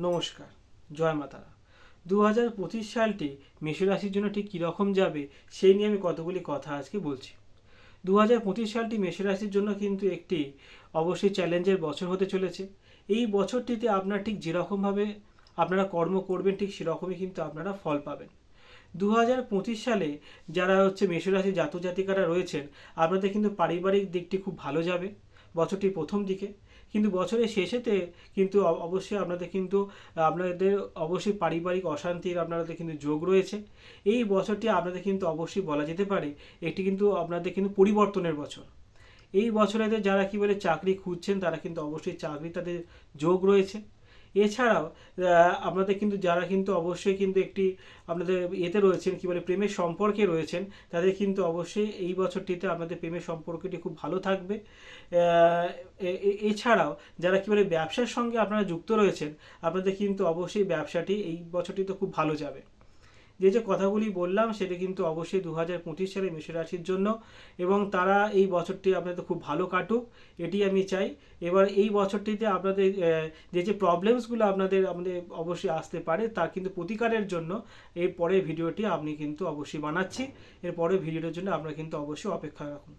নমস্কার, জয় মা তারা। 2025 সালটি মেষ রাশির জন্য ঠিক কীরকম যাবে সেই নিয়ে আমি কতগুলি কথা আজকে বলছি। 2025 সালটি মেষ রাশির জন্য কিন্তু একটি অবশ্যই চ্যালেঞ্জের বছর হতে চলেছে। এই বছরটিতে আপনার ঠিক যেরকমভাবে আপনারা কর্ম করবেন ঠিক সেরকমই কিন্তু আপনারা ফল পাবেন। 2025 সালে যারা মেষ রাশির জাতক জাতিকারা রয়েছেন, আপনাদের কিন্তু পারিবারিক দিকটি খুব ভালো যাবে বছরটির প্রথম দিকে। কিন্তু বছরের শেষেতে কিন্তু অবশ্যই আপনাদের অবশ্যই পারিবারিক অশান্তির আপনাদের কিন্তু যোগ রয়েছে। এই বছরটি আপনাদের কিন্তু অবশ্যই বলা যেতে পারে একটি কিন্তু আপনাদের কিন্তু পরিবর্তনের বছর। এই বছরেতে যারা চাকরি খুঁজছেন তারা কিন্তু অবশ্যই চাকরি তাদের যোগ রয়েছে। এছাড়াও আপনাদের কিন্তু যারা কিন্তু অবশ্যই কিন্তু একটি আপনাদের এতে রয়েছেন প্রেমের সম্পর্কে রয়েছেন, তাদের কিন্তু অবশ্যই এই বছরটিতে আপনাদের প্রেমের সম্পর্কটি খুব ভালো থাকবে। এছাড়াও যারা ব্যবসার সঙ্গে আপনারা যুক্ত রয়েছেন, আপনাদের কিন্তু অবশ্যই ব্যবসাটি এই বছরটিতে খুব ভালো যাবে। যে কথাগুলি বললাম সেটা কিন্তু অবশ্যই 2025 সালে মেষ রাশির জন্য, এবং তারা এই বছরটি আপনাদের খুব ভালো কাটুক এটি আমি চাই। এবার এই বছরটিতে আপনাদের যে প্রবলেমসগুলো আমাদের অবশ্যই আসতে পারে তার কিন্তু প্রতিকারের জন্য এর পরের ভিডিওটি আপনি কিন্তু অবশ্যই বানাচ্ছি। এর পরের ভিডিওর জন্য আপনারা কিন্তু অবশ্যই অপেক্ষা রাখুন।